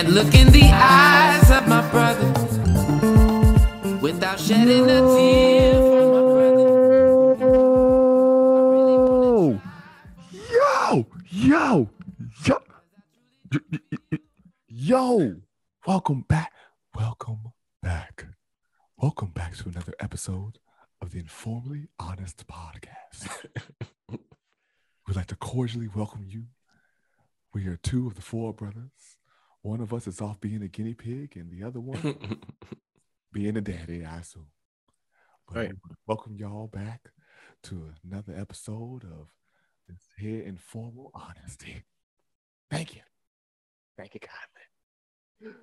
look in the eyes of my brothers without shedding a tear for my brothers. Yo, welcome back to another episode of the InforMILLy Honest Podcast. We'd like to cordially welcome you. We are two of the four brothers. One of us is off being a guinea pig and the other one being a daddy, I assume. But Right. welcome y'all back to another episode of this here informal honesty. Thank you. Thank you kindly.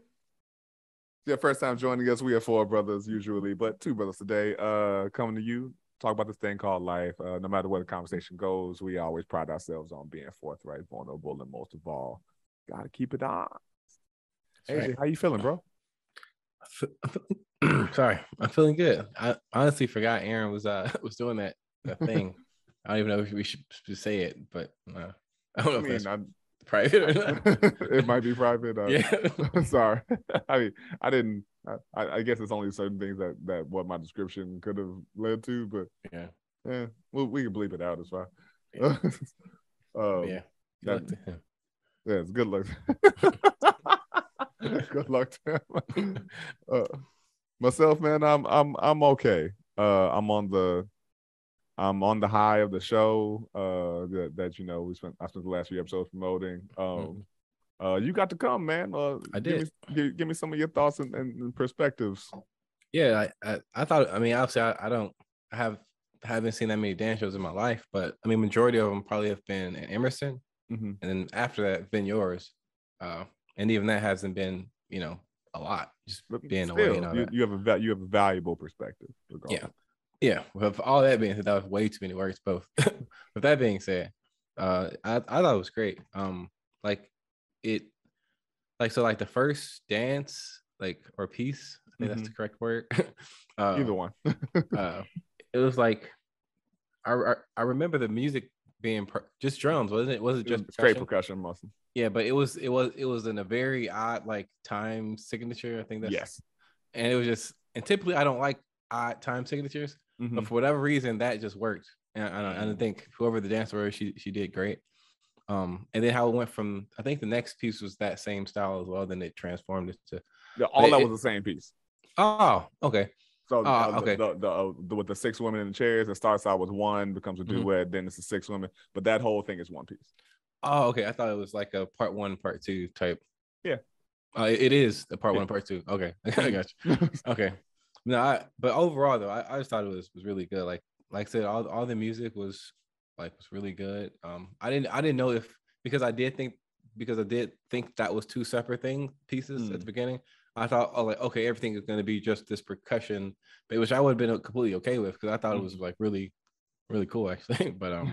Yeah, first time joining us. We are four brothers usually, but two brothers today. Coming to you, talk about this thing called life. No matter where the conversation goes, we always pride ourselves on being forthright, vulnerable, and most of all, gotta keep it on. AJ, right. how you feeling, bro? Sorry, I'm feeling good. I honestly forgot Aaron was doing that thing. I don't even know if we should say it, but I don't know if that's private or not. It might be private. Yeah. Sorry. I mean, I didn't. I guess it's only certain things that what my description could have led to, but yeah, well, we can bleep it out. It's fine. Yeah. Good luck to him. Yeah, it's good luck. Good luck to him. Myself, man, I'm okay. I'm on the high of the show. That you know I spent the last few episodes promoting. You got to come, man. I did. Give me some of your thoughts and perspectives. Yeah, I thought. I mean, obviously, I haven't seen that many dance shows in my life, but I mean, majority of them probably have been in Emerson, and then after that, been yours. And even that hasn't been, a lot. Just being Still, away and all you have a valuable perspective. Regardless. Yeah. With all that being said, that was way too many words. Both. With that being said, I thought it was great. Like the first dance, or piece. I think that's the correct word. Either one. It was like I remember the music being just drums, wasn't it? Was it just straight percussion, muscle? Yeah, but it was in a very odd time signature. I think that's yes. And it was just, and typically I don't like odd time signatures, but for whatever reason that just worked. And I think whoever the dancer was, she did great. And then how it went from, I think the next piece was that same style as well. Then it transformed it to was the same piece. Oh, okay. So okay. With the six women in the chairs, it starts out with one, becomes a duet, then it's the six women, but that whole thing is one piece. Oh, okay. I thought it was like a part one, part two type. Yeah. It is the part one, part two. Okay. I got you. Okay. No, but overall though, I just thought it was really good. Like I said, all the music was really good. I didn't know because I did think that was two separate pieces at the beginning. I thought, okay, everything is going to be just this percussion, which I would have been completely okay with because I thought it was like really, really cool actually. But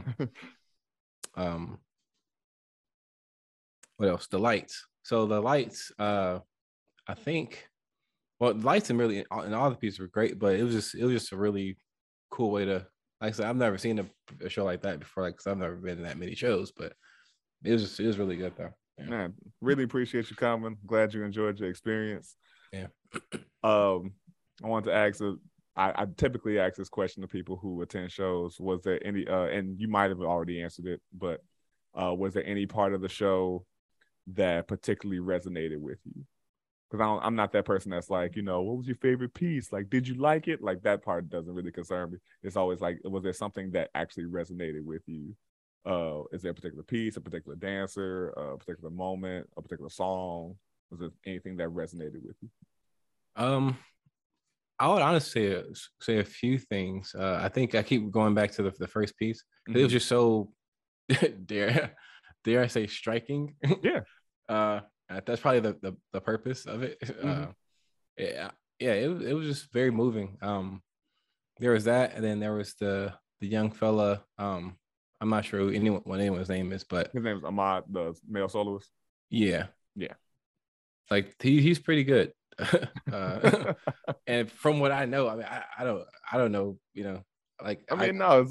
what else? The lights. So the lights, I think, the lights and all the pieces were great, but it was just a really cool way to, like I said, I've never seen a show like that before, because I've never been in that many shows, but it was really good though. Yeah. Man, really appreciate you coming. Glad you enjoyed your experience. Yeah. I want to ask I typically ask this question to people who attend shows. Was there any and you might have already answered it, but was there any part of the show that particularly resonated with you? Because I'm not that person that's like, what was your favorite piece? Like, did you like it? Like, that part doesn't really concern me. It's always like, was there something that actually resonated with you? Is there a particular piece, a particular dancer, a particular moment, a particular song? Was there anything that resonated with you? I would honestly say a few things. I think I keep going back to the first piece. It was just so dare I say striking. Yeah. That's probably the purpose of it. It was just very moving. There was that, and then there was the young fella. I'm not sure what anyone's name is, but his name is Ahmad, the male soloist. Yeah. Like he's pretty good. And from what I know, I mean, I don't know, like I mean, no, it's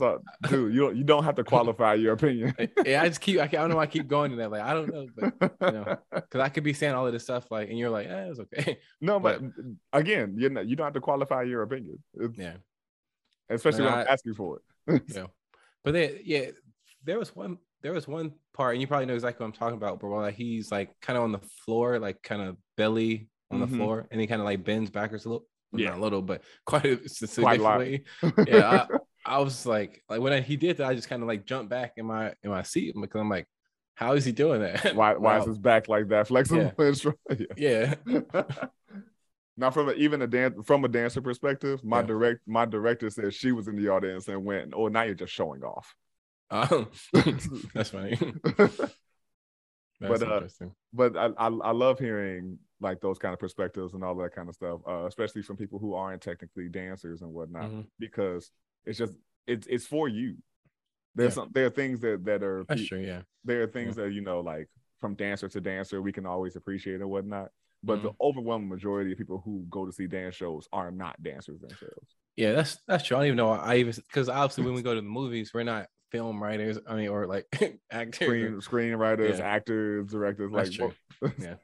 dude, you don't have to qualify your opinion. yeah, I don't know why I keep going to that. Like, I don't know, but because I could be saying all of this stuff, like, and you're like, it's okay. No, but again, you don't have to qualify your opinion. Yeah, especially when I'm asking for it. Yeah, but there was one part, and you probably know exactly what I'm talking about, but like he's like kind of on the floor, like kind of belly on the floor, and he kind of like bends backwards a little. Well, not a little, but quite a significantly. Yeah, I was like when he did that, I just kind of like jumped back in my seat because I'm like, how is he doing that? Why is his back like that flexible? Yeah. Now, from a dancer perspective, my director said she was in the audience and went, "Oh, now you're just showing off." That's funny. That's interesting. But I love hearing like those kind of perspectives and all that kind of stuff, especially from people who aren't technically dancers and whatnot, because it's for you. There are things that are that's true. Yeah, there are things that like from dancer to dancer we can always appreciate and whatnot. But the overwhelming majority of people who go to see dance shows are not dancers themselves. Yeah, that's true. I don't even know. Because obviously when we go to the movies, we're not film writers. I mean, or like actors, screenwriters, actors, directors. That's like, true. Yeah.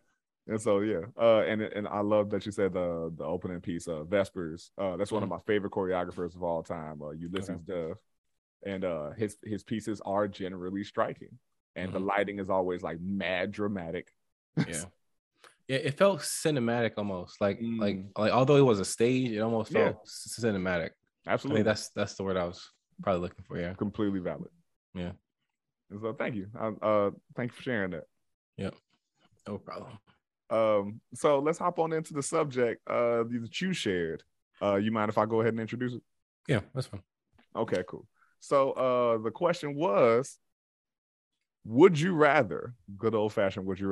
And so and I love that you said the opening piece of Vespers. That's one of my favorite choreographers of all time, Ulysses Dove, and his pieces are generally striking, and the lighting is always like mad dramatic. Yeah, it felt cinematic almost. Like although it was a stage, it almost felt cinematic. Absolutely. I think that's the word I was probably looking for. Yeah. Completely valid. Yeah. And so thank you. Thank you for sharing that. Yep. No problem. So let's hop on into the subject that you shared. You mind if I go ahead and introduce it? Yeah, that's fine. Okay, cool. So the question was, would you rather, good old fashioned, would you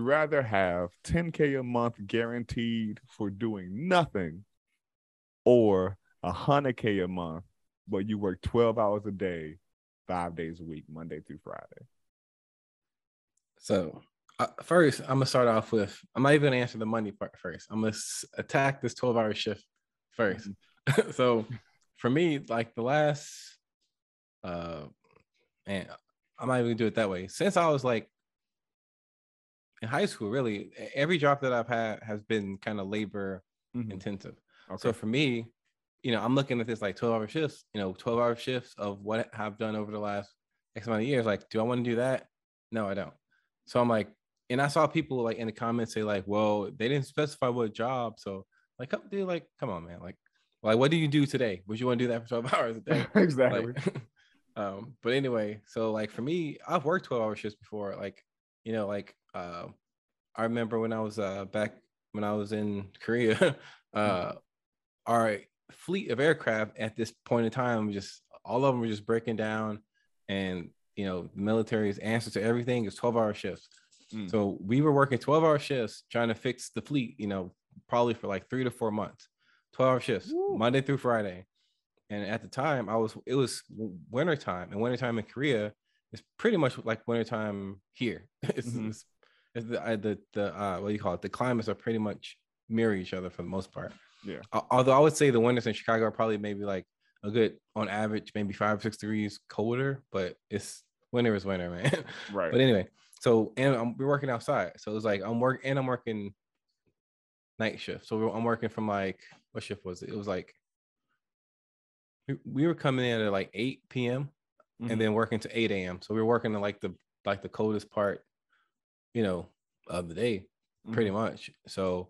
rather have 10K a month guaranteed for doing nothing, or 100K a month, but you work 12 hours a day, 5 days a week, Monday through Friday? So first, I'm gonna start off with, I'm not even gonna answer the money part first. I'm gonna attack this 12-hour shift first. So for me, like the last, and I'm not even gonna do it that way. Since I was like in high school, really, every job that I've had has been kind of labor intensive. Okay. So for me, I'm looking at this like 12-hour shifts, 12-hour shifts of what I've done over the last X amount of years. Like, do I want to do that? No, I don't. So I'm like, and I saw people like in the comments say like, well, they didn't specify what job. So like, dude, like, come on, man. Like, what do you do today? Would you want to do that for 12 hours a day? Exactly. Like, but anyway, so like for me, I've worked 12-hour shifts before. Like, I remember when I was back when I was in Korea, our fleet of aircraft at this point in time, just all of them were just breaking down, and the military's answer to everything is 12-hour shifts. So we were working 12-hour shifts trying to fix the fleet, probably for like 3 to 4 months, 12-hour shifts, Monday through Friday. And at the time, it was wintertime, and wintertime in Korea is pretty much like wintertime here. It's the what do you call it? The climates are pretty much mirror each other for the most part. Yeah. Although I would say the winters in Chicago are probably maybe like a good, on average, maybe 5 or 6 degrees colder, but winter is winter, man. Right. But anyway, so we're working outside, so it's like I'm working night shift. So I'm working from like, what shift was it? It was like we were coming in at like 8 p.m. and then working to 8 a.m. So we were working in like the coldest part, of the day, pretty much. So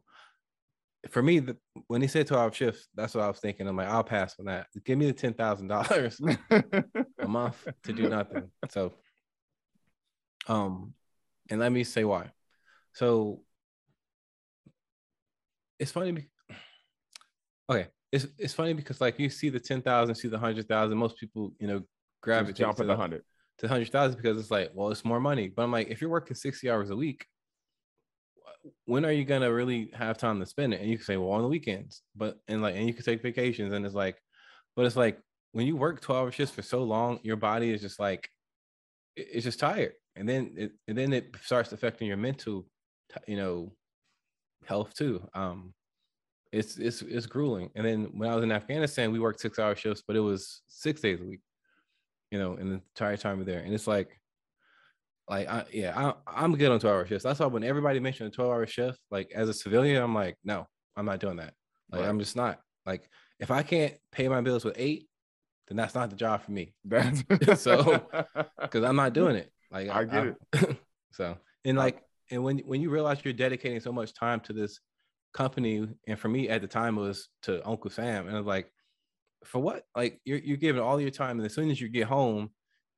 for me, when he said 12-hour shifts, that's what I was thinking. I'm like, I'll pass on that. Give me the $10,000 a month to do nothing. So, and let me say why. So it's funny. Okay. It's funny because like you see the 10,000, see the 100,000. Most people, gravitate jump at the 100 to 100,000 because it's like, well, it's more money. But I'm like, if you're working 60 hours a week, when are you gonna really have time to spend it? And you can say, well, on the weekends, and you can take vacations, and it's like when you work 12-hour shifts for so long, your body is just like, it's just tired, and then it starts affecting your mental, health too. it's grueling. And then when I was in Afghanistan, we worked 6-hour shifts, but it was 6 days a week, in the entire time we're there. And it's like I'm good on 12-hour shifts. That's why when everybody mentioned a 12-hour shift, like as a civilian, I'm like, no, I'm not doing that. Like, Right. I'm just not. Like, if I can't pay my bills with 8, then that's not the job for me. So, because I'm not doing it. Like, I get it. So, and when you realize you're dedicating so much time to this company, and for me at the time it was to Uncle Sam, and I was like, for what? Like, you're giving all your time, and as soon as you get home,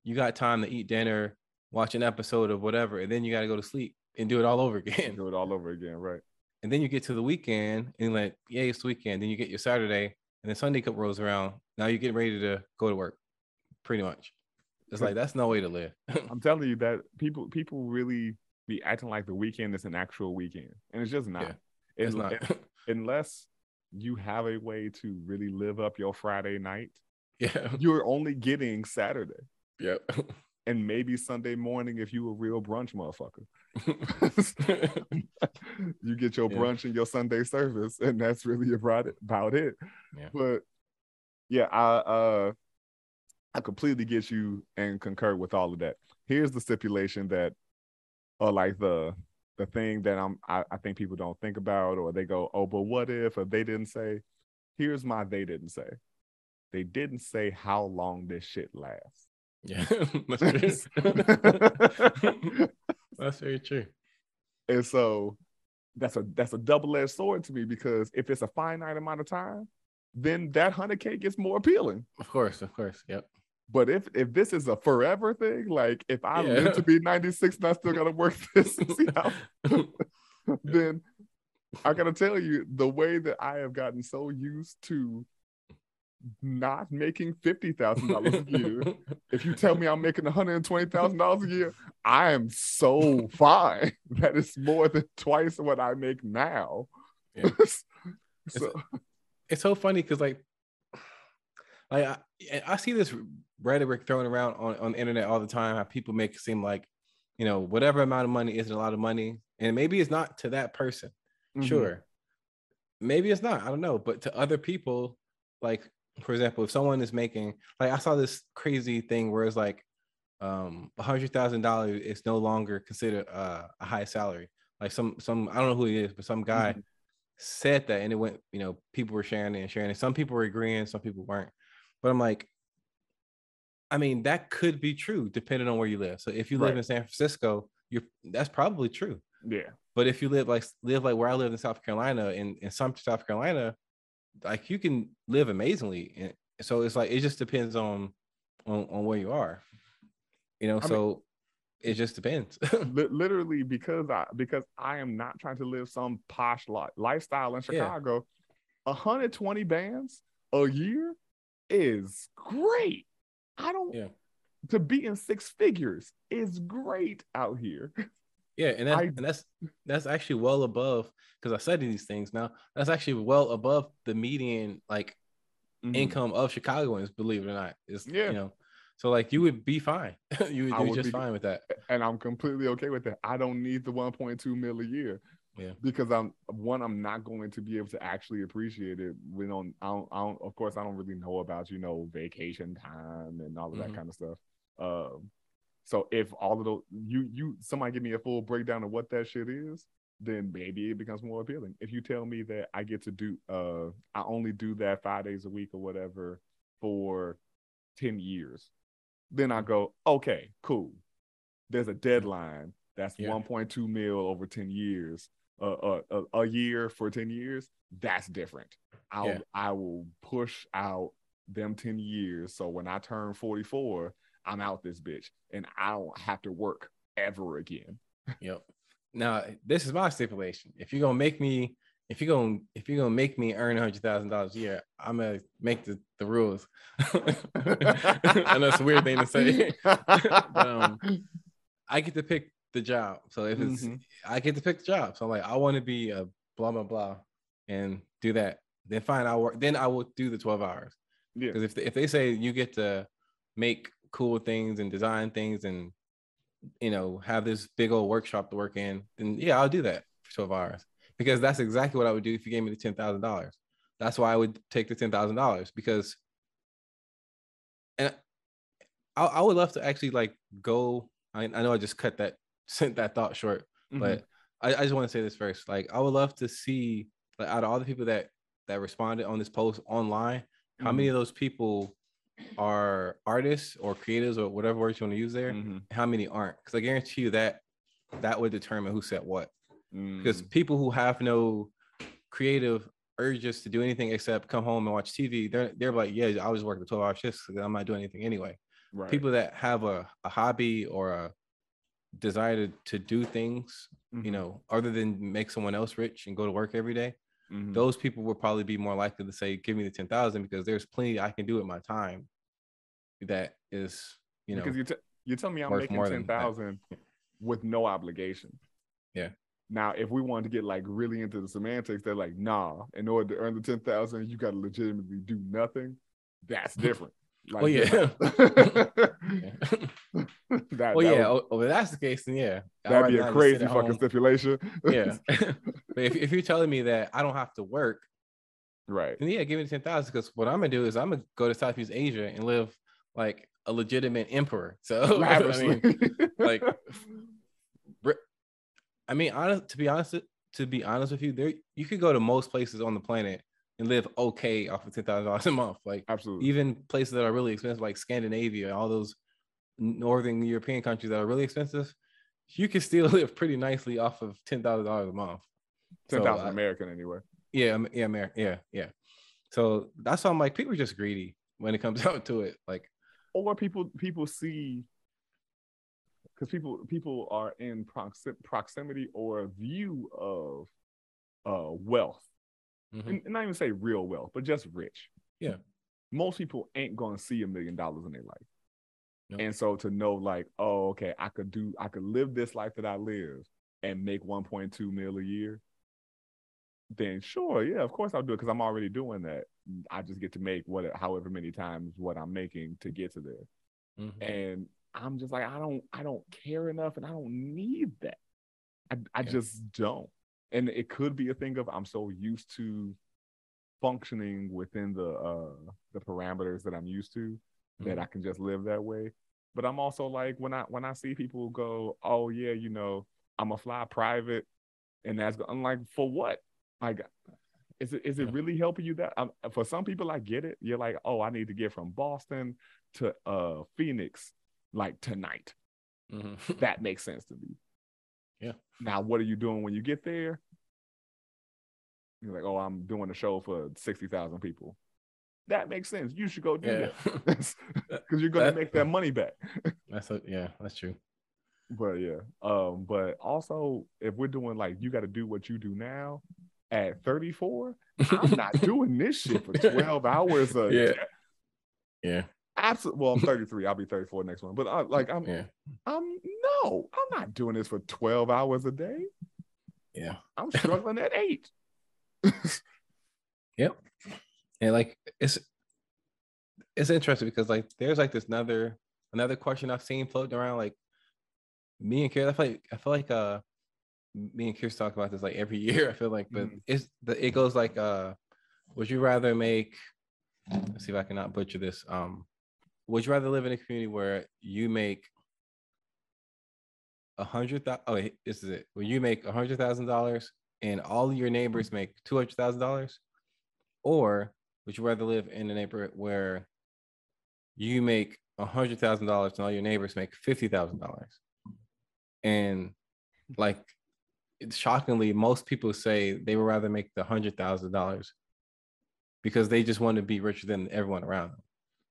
you got time to eat dinner, watch an episode of whatever, and then you got to go to sleep and do it all over again. Do it all over again, right? And then you get to the weekend, and you're like, yay, it's the weekend. Then you get your Saturday, and then Sunday cup rolls around. Now you're getting ready to go to work, pretty much. It's like, that's no way to live. I'm telling you that people really be acting like the weekend is an actual weekend, and it's just not. Yeah, it's not. Unless you have a way to really live up your Friday night. Yeah, you're only getting Saturday. Yep. And maybe Sunday morning if you a real brunch motherfucker. You get your brunch and your Sunday service, and that's really about it. Yeah. But yeah, I completely get you and concur with all of that. Here's the stipulation that, or like the thing that I think people don't think about, or they go, oh, but what if, or they didn't say. Here's my they didn't say. They didn't say how long this shit lasts. Yeah, that's true. That's very true. And so that's a double-edged sword to me, because if it's a finite amount of time, then that 100K gets more appealing. Of course, yep. But if this is a forever thing, like if I live to be 96 and I still gotta work this, then I gotta tell you, the way that I have gotten so used to not making $50,000 a year, if you tell me I'm making $120,000 a year, I am so fine. That is more than twice what I make now. Yeah. It's so funny because like I see this rhetoric thrown around on the internet all the time, how people make it seem like, whatever amount of money isn't a lot of money. And maybe it's not to that person. Mm-hmm. Sure. Maybe it's not. I don't know. But to other people, like, for example, if someone is making, like, I saw this crazy thing where it's like $100,000 is no longer considered a high salary. Like some I don't know who he is, but some guy said that, and it went, people were sharing it. Some people were agreeing, some people weren't. But I'm like, I mean, that could be true depending on where you live. So if you live in San Francisco, that's probably true. Yeah. But if you live like where I live in South Carolina, in Sumter, South Carolina, like, you can live amazingly. And so it's like, it just depends on where you are, so it just depends. Literally, because I am not trying to live some posh lifestyle in Chicago. 120 bands a year is great. To be in six figures is great out here. Yeah, and that's actually well above, because I study these things now. That's actually well above the median income of Chicagoans, believe it or not. So like, you would be fine. you would be just fine with that. And I'm completely okay with that. I don't need the 1.2 mil a year. Yeah. Because I'm not going to be able to actually appreciate it. Of course, I don't really know about, vacation time and all of that kind of stuff. So if all of those, somebody give me a full breakdown of what that shit is, then maybe it becomes more appealing. If you tell me that I get to do, I only do that 5 days a week or whatever for 10 years, then I go, okay, cool. There's a deadline. That's 1.2 mil over 10 years. A year for 10 years. That's different. I will push out them 10 years. So when I turn 44, I'm out this bitch, and I don't have to work ever again. Yep. Now, this is my stipulation. If you're gonna make me earn $100,000 a year, I'm gonna make the rules. I know it's a weird thing to say, but I get to pick the job. So if it's I get to pick the job. So I'm like, I want to be a blah blah blah and do that. Then fine, I'll work. Then I will do the 12 hours. Yeah. Because if they say you get to make cool things and design things and have this big old workshop to work in, then I'll do that for 12 hours. because that's exactly what I would do if you gave me the $10,000. That's why I would take the $10,000 because, and I would love to actually like go. I know I just sent that thought short, but I just want to say this first. Like, I would love to see, like, out of all the people that responded on this post online, how many of those people are artists or creators or whatever words you want to use there, how many aren't? Because I guarantee you that would determine who said what. Because people who have no creative urges to do anything except come home and watch TV, they're like, yeah, I was working 12-hour shifts because I'm not doing anything anyway. Right. People that have a hobby or a desire to do things, you know, other than make someone else rich and go to work every day, those people will probably be more likely to say, give me the 10,000 because there's plenty I can do with my time that is, you know, because you tell me I'm making 10,000 with no obligation. Yeah. Now, if we wanted to get like really into the semantics, they're like, nah, in order to earn the 10,000, you got to legitimately do nothing. That's different. Like, well, yeah. If that's the case, then yeah. That'd be a crazy fucking stipulation. Yeah. But if you're telling me that I don't have to work, right, then yeah, give me the 10,000 because what I'm gonna do is I'm gonna go to Southeast Asia and live like a legitimate emperor. So I mean, like, I mean, to be honest with you, there you could go to most places on the planet and live okay off of $10,000 a month. Like, absolutely, even places that are really expensive, like Scandinavia, all those northern European countries that are really expensive, you can still live pretty nicely off of $10,000 a month. 10,000 American anyway. Yeah, American. Yeah. So that's why I'm like, people are just greedy when it comes out to it. Like, or people see, because people are in proximity or a view of wealth. And not even say real wealth, but just rich. Yeah. Most people ain't gonna see $1 million in their life. Nope. And so to know, like, oh, okay, I could live this life that I live and make 1.2 mil a year, then sure, yeah, of course I'll do it because I'm already doing that. I just get to make however many times what I'm making to get to there. And I'm just like, I don't care enough, and I don't need that. I just don't. And it could be a thing of I'm so used to functioning within the parameters that I'm used to that I can just live that way. But I'm also like, when I see people go, oh yeah, you know, I'm a fly private, and I'm like, for what? Like, is it really helping you that? For some people, I get it. You're like, oh, I need to get from Boston to Phoenix like tonight. That makes sense to me. Yeah. Now, what are you doing when you get there? You're like, oh, I'm doing a show for 60,000 people. That makes sense. You should go do that because you're gonna make that money back. That's true. But yeah, but also if we're doing like you got to do what you do now at 34, I'm not doing this shit for 12 hours a day. Yeah. Absolutely. Well, I'm 33. I'll be 34 next one. But I'm not doing this for 12 hours a day. Yeah. I'm struggling at 8. Yep. And like it's interesting because like there's like this another question I've seen floating around. Like me and Chris, I feel like me and Chris talk about this like every year. I feel like, but it goes like would you rather make, let's see if I cannot butcher this. Would you rather live in a community where you make $100,000? Oh, wait, this is it. When you make $100,000 and all your neighbors make $200,000, or would you rather live in a neighborhood where you make $100,000 and all your neighbors make $50,000? And like, shockingly, most people say they would rather make the $100,000 because they just want to be richer than everyone around them,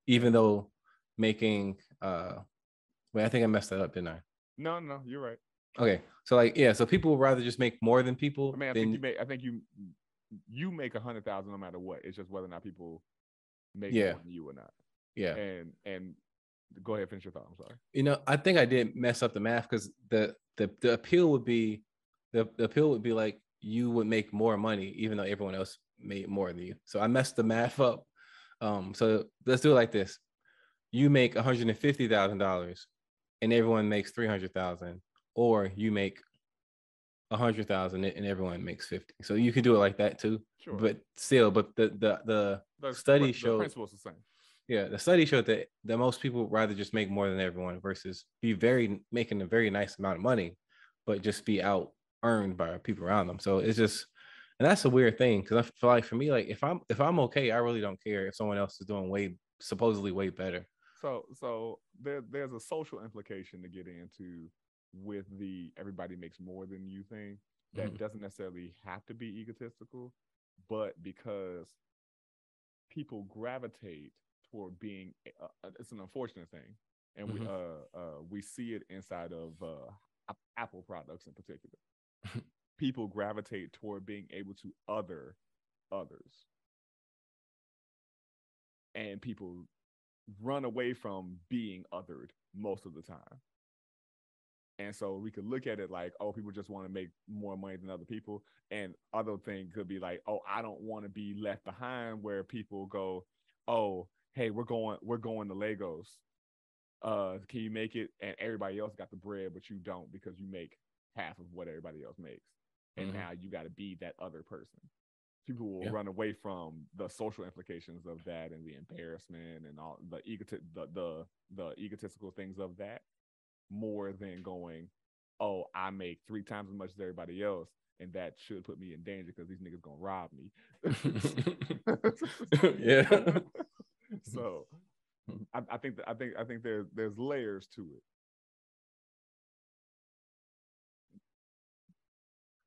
even though making wait, I think I messed that up, didn't I? No, you're right. Okay, so like, yeah, so people would rather just make more than people. I mean, I think you make 100,000 no matter what. It's just whether or not people make more than you or not. Yeah. And go ahead, finish your thought. I'm sorry. You know, I think I did mess up the math because the appeal would be like you would make more money even though everyone else made more than you. So I messed the math up. So let's do it like this. You make $150,000 and everyone makes $300,000, or you make 100,000 and everyone makes 50. So you could do it like that too. Sure. But still, but the study showed the principle's the same. Yeah, the study showed that most people would rather just make more than everyone versus making a very nice amount of money, but just be out earned by people around them. So it's just, and that's a weird thing because I feel like for me, like if I'm okay, I really don't care if someone else is doing supposedly way better. So there's a social implication to get into with the everybody makes more than you thing that doesn't necessarily have to be egotistical, but because people gravitate toward being it's an unfortunate thing, and we see it inside of Apple products in particular. People gravitate toward being able to other others, and people run away from being othered most of the time. And so we could look at it like, oh, people just want to make more money than other people. And other thing could be like, oh, I don't want to be left behind, where people go, oh, hey, we're going to Legos. Can you make it? And everybody else got the bread, but you don't, because you make half of what everybody else makes. And now you got to be that other person. People will run away from the social implications of that and the embarrassment and all the egotistical things of that, more than going, oh, I make 3 times as much as everybody else, and that should put me in danger because these niggas gonna rob me. Yeah. So I think there's layers to it.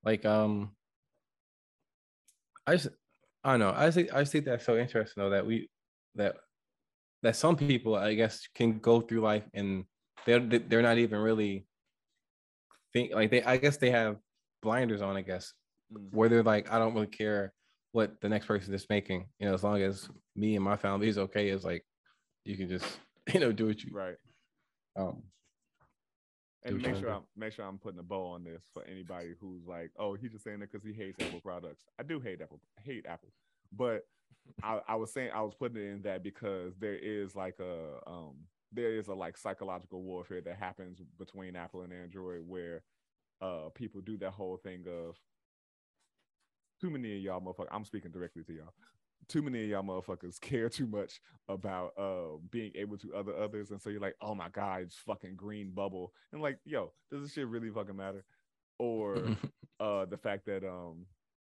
Like I don't know. I think that's so interesting though, that some people, I guess, can go through life and they're not even really I guess they have blinders on, I guess, where they're like, I don't really care what the next person is making, as long as me and my family is okay. It's like you can just do what you right. And make sure I'm putting a bow on this for anybody who's like, oh, he's just saying that because he hates Apple products. I do hate Apple, but I was putting it in that because there is like psychological warfare that happens between Apple and Android, where people do that whole thing of, too many of y'all motherfuckers, I'm speaking directly to y'all, too many of y'all motherfuckers care too much about being able to other others, and so you're like, oh my god, it's fucking green bubble, and like, yo, does this shit really fucking matter? Or the fact that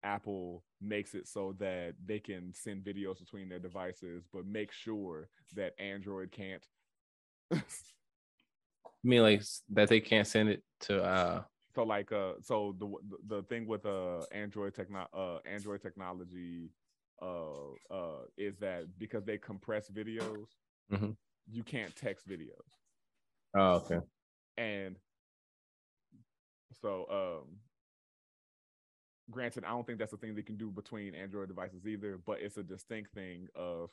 Apple makes it so that they can send videos between their devices, but make sure that Android can't. You mean like that they can't send it to so like so the thing with Android technology is that because they compress videos, you can't text videos. Oh, okay. And so granted, I don't think that's a thing they can do between Android devices either, but it's a distinct thing of,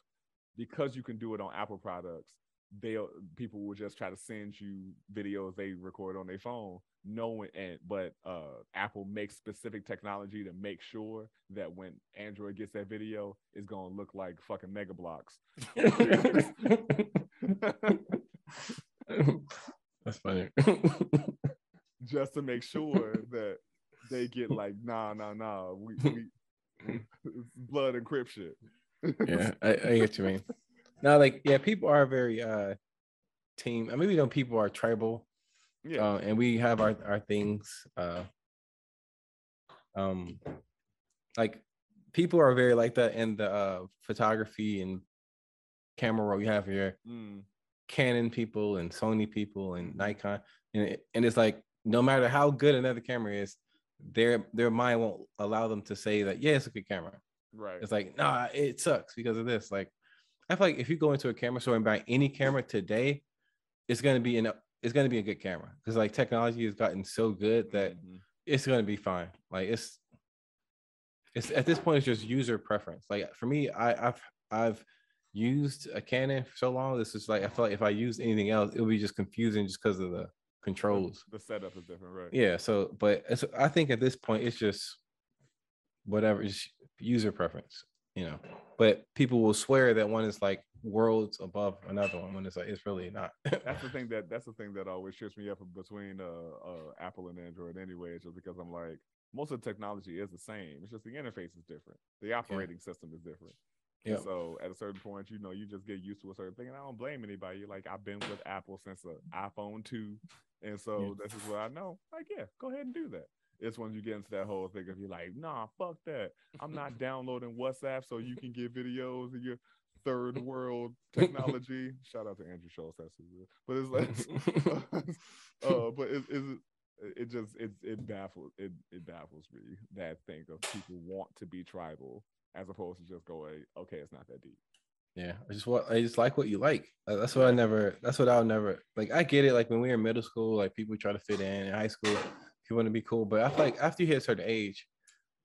because you can do it on Apple products, people will just try to send you videos they record on their phone, but Apple makes specific technology to make sure that when Android gets that video, it's gonna look like fucking Mega Bloks. That's funny. Just to make sure that they get like, nah, we blood encryption. Yeah, I get what you mean. Now, like, yeah, people are very team. I mean, people are tribal. Yeah, and we have our things. Like, people are very like that in the photography and camera world. You have your Canon people and Sony people and Nikon, and it's like, no matter how good another camera is, their mind won't allow them to say that, yeah, it's a good camera. Right. It's like, nah, it sucks because of this. Like, I feel like if you go into a camera store and buy any camera today, it's gonna be a good camera, because like technology has gotten so good that it's gonna be fine. Like it's at this point, it's just user preference. Like for me, I've used a Canon for so long. This is like, I feel like if I use anything else, it would be just confusing just because of the controls. The setup is different, right? Yeah. So, but I think at this point, it's just whatever, just user preference, But people will swear that one is like worlds above another one when it's like it's really not. That's the thing that always trips me up between Apple and Android anyway. It's just because I'm like, most of the technology is the same. It's just the interface is different. The operating system is different. Yeah. So at a certain point, you just get used to a certain thing, and I don't blame anybody. Like, I've been with Apple since the iPhone 2, and so this is what I know. Like, yeah, go ahead and do that. It's when you get into that whole thing of you're like, nah, fuck that. I'm not downloading WhatsApp so you can get videos of your third world technology. Shout out to Andrew Schultz, that's who. But it's like, but it baffles me, that thing of people want to be tribal as opposed to just going, okay, it's not that deep. Yeah, I just like what you like. That's what I'll never like. I get it. Like when we were in middle school, like people try to fit in high school, you want to be cool. But I feel like after you hit a certain age,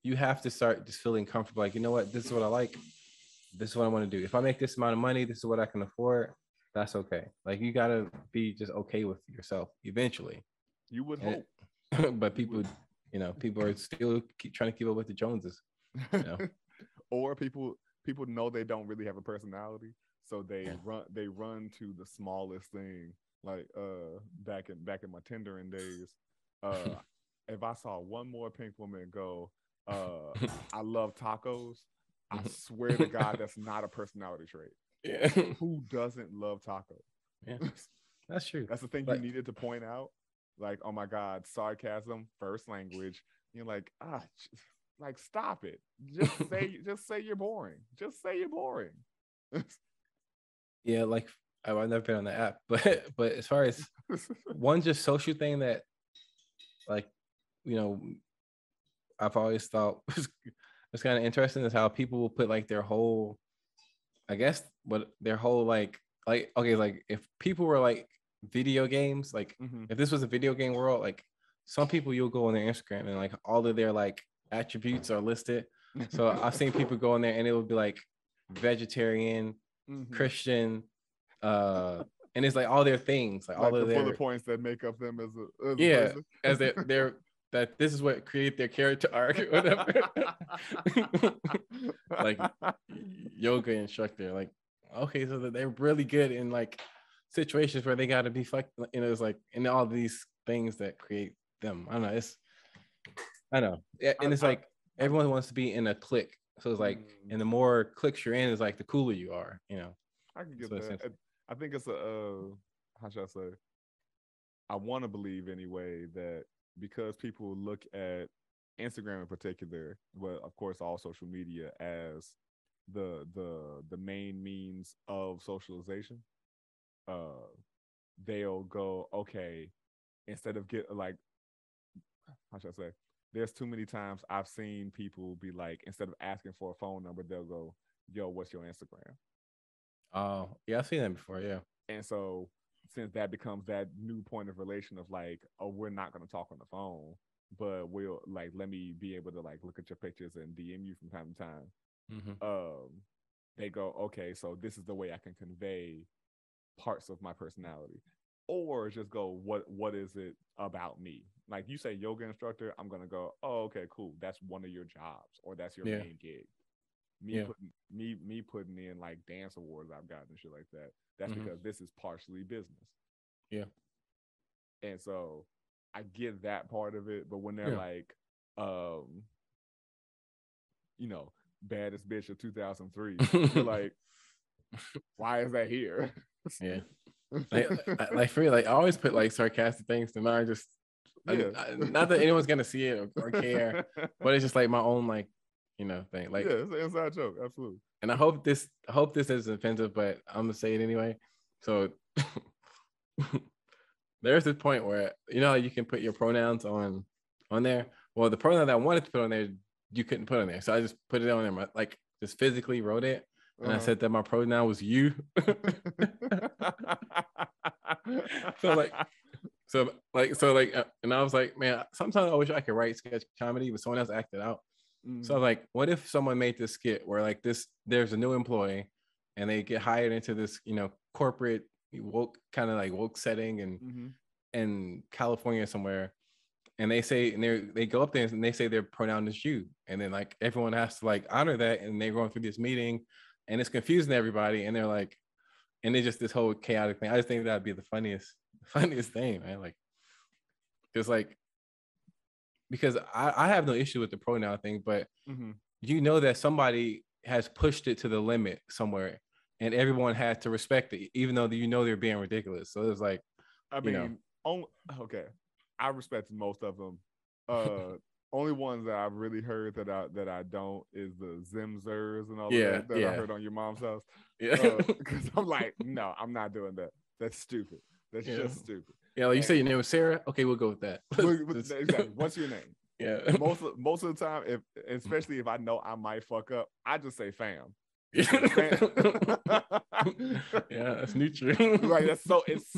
you have to start just feeling comfortable. Like, you know what, this is what I like. This is what I want to do. If I make this amount of money, this is what I can afford. That's okay. Like, you gotta be just okay with yourself eventually. You would hope. But people are still trying to keep up with the Joneses. Or people know they don't really have a personality, so they run to the smallest thing. Like back in my Tindering days, if I saw one more pink woman go, I love tacos, I swear to God, that's not a personality trait. Yeah. Who doesn't love tacos? Yeah, that's true. That's the thing you needed to point out. Like, oh my God, sarcasm, first language. You're like, like, stop it. Just say you're boring. Just say you're boring. Yeah, like I've never been on the app, but as far as one just social thing that, like, I've always thought was kind of interesting is how people will put like their whole, I guess, but their whole like okay, like if people were like video games, like if this was a video game world, like some people, you'll go on their Instagram and like all of their like attributes are listed. So I've seen people go in there and it would be like vegetarian, Christian, and it's like all their things, like all of their bullet points that make up them as a person. As they're that this is what create their character arc or whatever. Like yoga instructor, like, okay, so that they're really good in like situations where they got to be it's like in all these things that create them. I know, and it's like everyone wants to be in a clique, so it's like, and the more cliques you're in, is like the cooler you are. I can get that. I think it's how should I say? I want to believe anyway that because people look at Instagram in particular, but of course all social media, as the main means of socialization, they'll go, okay, instead of get like, how should I say? There's too many times I've seen people be like, instead of asking for a phone number, they'll go, yo, what's your Instagram? Oh, yeah, I've seen that before, yeah. And so since that becomes that new point of relation of like, oh, we're not going to talk on the phone, but we'll like, let me be able to like look at your pictures and DM you from time to time. They go, okay, so this is the way I can convey parts of my personality. Or just go, what is it about me? Like, you say yoga instructor, I'm gonna go, oh, okay, cool. That's one of your jobs, or that's your main gig. Me putting in like dance awards I've gotten and shit like that. That's because this is partially business. Yeah. And so I get that part of it, but when they're like, baddest bitch of 2003, you're like, why is that here? Yeah. Like for me, like I always put like sarcastic things to not just not that anyone's gonna see it or care, but it's just like my own like thing. Like, it's an inside joke, absolutely. And I hope this isn't offensive, but I'm gonna say it anyway. So there's this point where you can put your pronouns on there. Well, the pronoun that I wanted to put on there, you couldn't put on there, so I just put it on there. Like, just physically wrote it. And I said that my pronoun was you. And I was like, man, sometimes I wish I could write sketch comedy, but someone else acted out. So I was like, what if someone made this skit where like there's a new employee and they get hired into this, corporate woke setting and in California somewhere. And they say, and they go up there and they say their pronoun is you. And then like everyone has to like honor that. And they're going through this meeting and it's confusing everybody. And they're like, and it's just this whole chaotic thing. I just think that'd be the funniest thing, man. Like, it's like, because I have no issue with the pronoun thing, but you know that somebody has pushed it to the limit somewhere, and everyone has to respect it, even though you know they're being ridiculous. So it's like, I mean, okay, I respect most of them. Only ones that I've really heard that I don't is the Zimzers and all of that I heard on your mom's house. Yeah, because I'm like, no, I'm not doing that. That's stupid. That's just stupid. Yeah, like you say your name was Sarah. Okay, we'll go with that. Exactly. What's your name? Yeah. Most of the time, especially if I know I might fuck up, I just say fam. Yeah, that's neutral. Like it's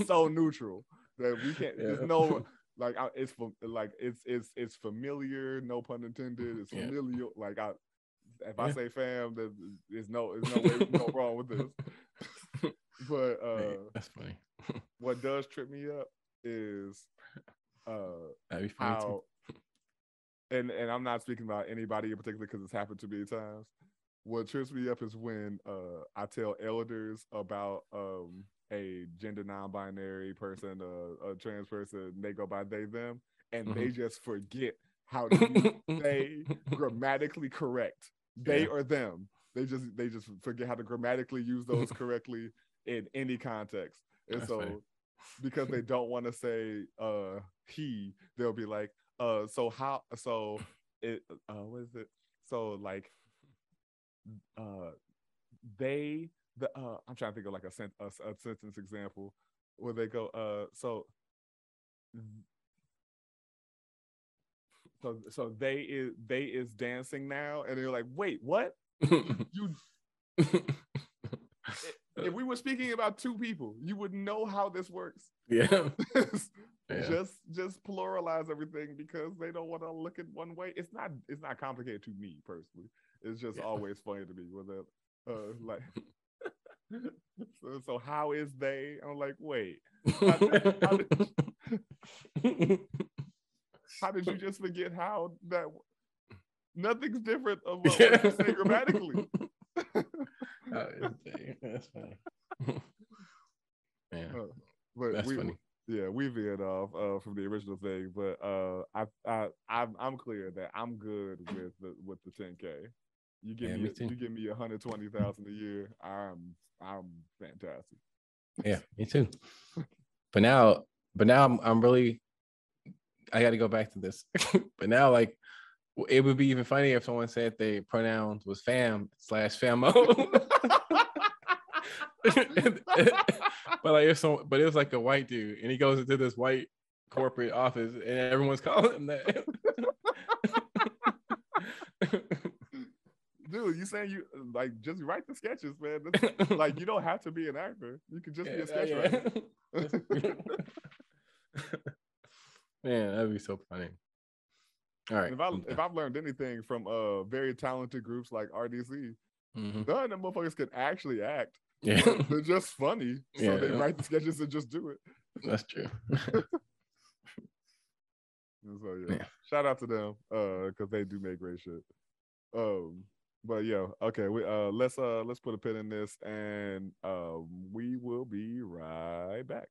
so neutral that we can't. There's no like it's familiar. No pun intended. It's familial. Like if I say fam, there's no way no wrong with this. But that's funny. What does trip me up is That'd be funny how too. and I'm not speaking about anybody in particular because it's happened to me times. What trips me up is when I tell elders about a gender non-binary person, a trans person, they go by they them, and they just forget how to say grammatically correct they or them. They just forget how to grammatically use those correctly in any context. And that's so funny. Because they don't want to say he, they'll be like, what is it? So like I'm trying to think of like a sentence example where they go so they is dancing now, and they're like, wait, what? You if we were speaking about two people, you would know how this works. Yeah. Just pluralize everything because they don't want to look at one way. It's not complicated to me personally. It's just always funny to me when they're like so how is they? I'm like, wait, how did you just forget how that nothing's different of what you say grammatically? That's funny. Yeah, but that's funny. Yeah, we veered off from the original thing, but I'm clear that I'm good with the 10K. You give me 120,000 a year, I'm fantastic. Yeah, me too. But now I'm really, I got to go back to this. But now, like, it would be even funnier if someone said their pronouns was fam/famo. But it was like a white dude, and he goes into this white corporate office, and everyone's calling him that. Dude, you saying you like just write the sketches, man? Like you don't have to be an actor; you could just be a sketch writer. Man, that'd be so funny. All right. If I've learned anything from very talented groups like RDC, none of them motherfuckers can actually act. Yeah, they're just funny, so they write the sketches and just do it. That's true. So shout out to them because they do make great shit. But okay, let's put a pin in this, and we will be right back.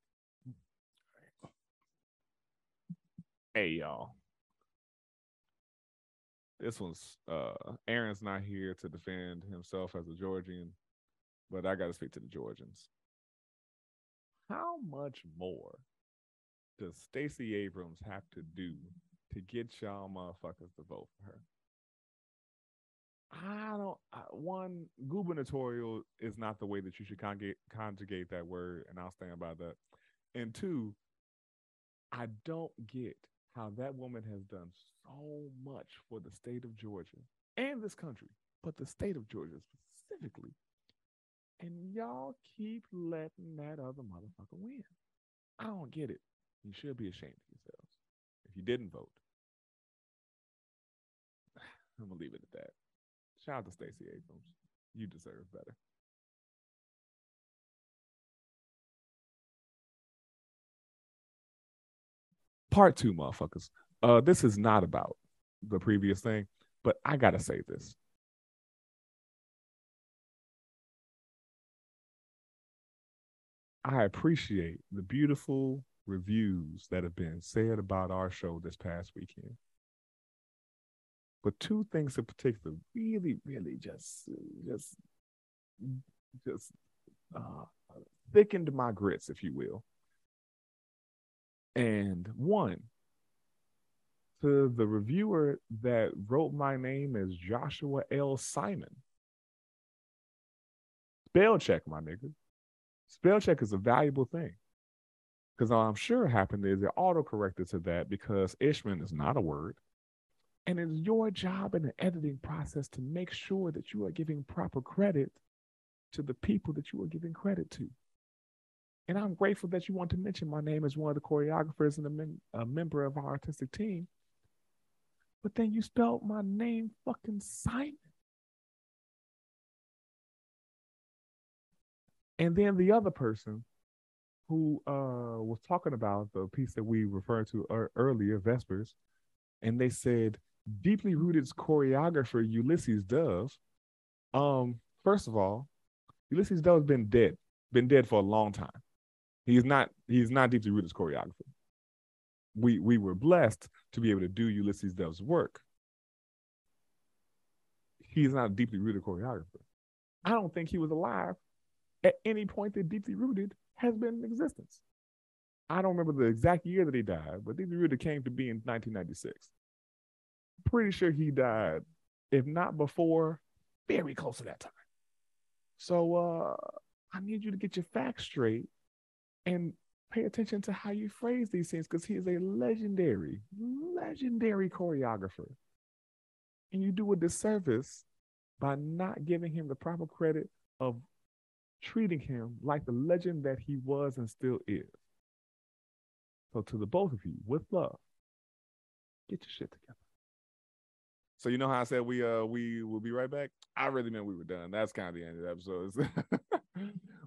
Hey y'all. This one's Aaron's not here to defend himself as a Georgian, but I got to speak to the Georgians. How much more does Stacey Abrams have to do to get y'all motherfuckers to vote for her? One, gubernatorial is not the way that you should conjugate that word, and I'll stand by that. And two, I don't get how that woman has done so much for the state of Georgia and this country, but the state of Georgia specifically. And y'all keep letting that other motherfucker win. I don't get it. You should be ashamed of yourselves if you didn't vote. I'm going to leave it at that. Shout out to Stacey Abrams. You deserve better. Part 2, motherfuckers. This is not about the previous thing, but I got to say this. I appreciate the beautiful reviews that have been said about our show this past weekend. But two things in particular really, really just uh, thickened my grits, if you will. And one, to the reviewer that wrote my name as Joshua L. Simon. Spell check, my nigga. Spell check is a valuable thing. Because I'm sure happened is it auto-corrected to that because Ishman is not a word. And it's your job in the editing process to make sure that you are giving proper credit to the people that you are giving credit to. And I'm grateful that you want to mention my name as one of the choreographers and a member of our artistic team. But then you spelled my name fucking Simon. And then the other person who was talking about the piece that we referred to earlier, Vespers, and they said, deeply rooted choreographer Ulysses Dove. First of all, Ulysses Dove's been dead for a long time. He's not deeply rooted choreographer. We were blessed to be able to do Ulysses Dove's work. He's not a deeply rooted choreographer. I don't think he was alive at any point that Deeply Rooted has been in existence. I don't remember the exact year that he died, but Deeply Rooted came to be in 1996. Pretty sure he died, if not before, very close to that time. So I need you to get your facts straight and pay attention to how you phrase these things, because he is a legendary choreographer. And you do a disservice by not giving him the proper credit of treating him like the legend that he was and still is. So to the both of you, with love, get your shit together. So you know how I said we will be right back? I really meant we were done. That's kind of the end of the episode.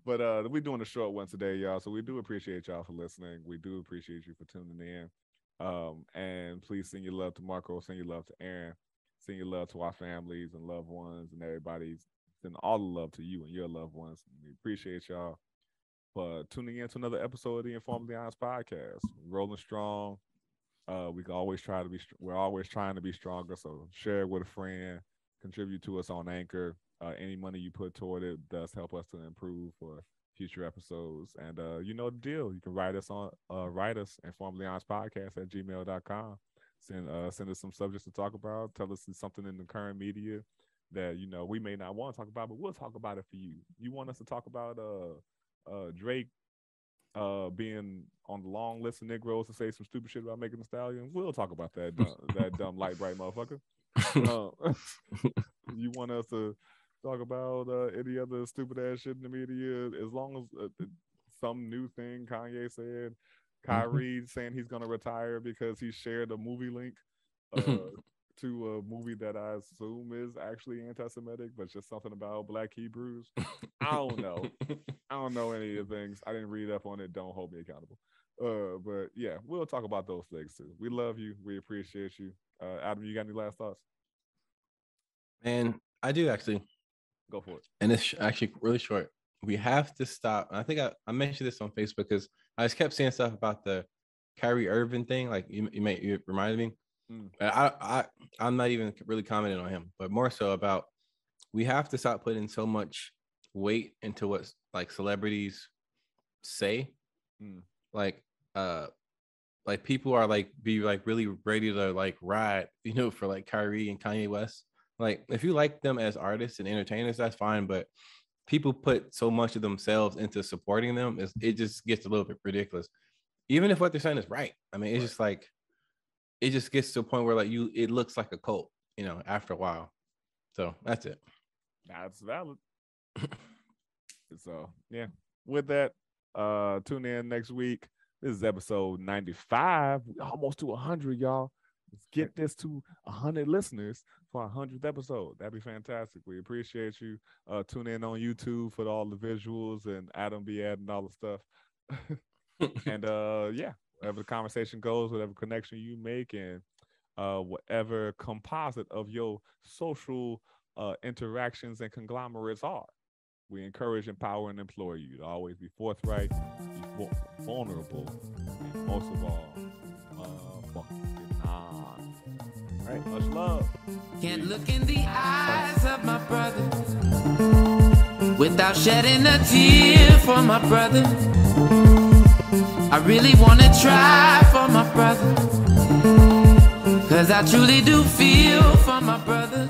But we're doing a short one today, y'all. So we do appreciate y'all for listening. We do appreciate you for tuning in. And please send your love to Marco, send your love to Aaron, send your love to our families and loved ones and everybody. Send all the love to you and your loved ones. We appreciate y'all for tuning in to another episode of the InforMILLy Honest podcast. Rolling strong. We're always trying to be stronger. So share it with a friend, contribute to us on Anchor. Any money you put toward it does help us to improve for future episodes. And you know the deal. You can write us InforMILLyHonestPodcast@gmail.com. Send us some subjects to talk about. Tell us something in the current media that we may not want to talk about, but we'll talk about it for you. You want us to talk about Drake being on the long list of Negroes to say some stupid shit about Megan Thee Stallion? We'll talk about that that dumb light bright motherfucker. You want us to talk about any other stupid ass shit in the media? As long as some new thing Kanye said, Kyrie saying he's gonna retire because he shared a movie link to a movie that I assume is actually anti-Semitic, but just something about Black Hebrews. I don't know. I don't know any of the things. I didn't read up on it. Don't hold me accountable. But yeah, we'll talk about those things too. We love you. We appreciate you. Adam, you got any last thoughts? And I do actually. Go for it. And it's actually really short. We have to stop. I think I mentioned this on Facebook because I just kept seeing stuff about the Kyrie Irving thing. Like you reminded me. I'm not even really commenting on him, but more so about we have to stop putting so much weight into what like celebrities say. Like people are be really ready to ride, for like Kyrie and Kanye West. Like if you like them as artists and entertainers, that's fine, but people put so much of themselves into supporting them, it just gets a little bit ridiculous. Even if what they're saying is right. I mean, it's just like it just gets to a point where it looks like a cult, after a while. So that's it. That's valid. So yeah, with that, tune in next week. This is episode 95. Almost to 100, y'all. Let's get this to 100 listeners for our 100th episode. That'd be fantastic. We appreciate you. Tune in on YouTube for all the visuals, and Adam be adding all the stuff. And yeah, whatever the conversation goes, whatever connection you make, and whatever composite of your social interactions and conglomerates are, We encourage, empower, and implore you to always be forthright, be vulnerable, and most of all, motherfucking on. All right, much love. Can't look in the eyes of my brother without shedding a tear for my brother. I really wanna try for my brother, 'cause I truly do feel for my brother.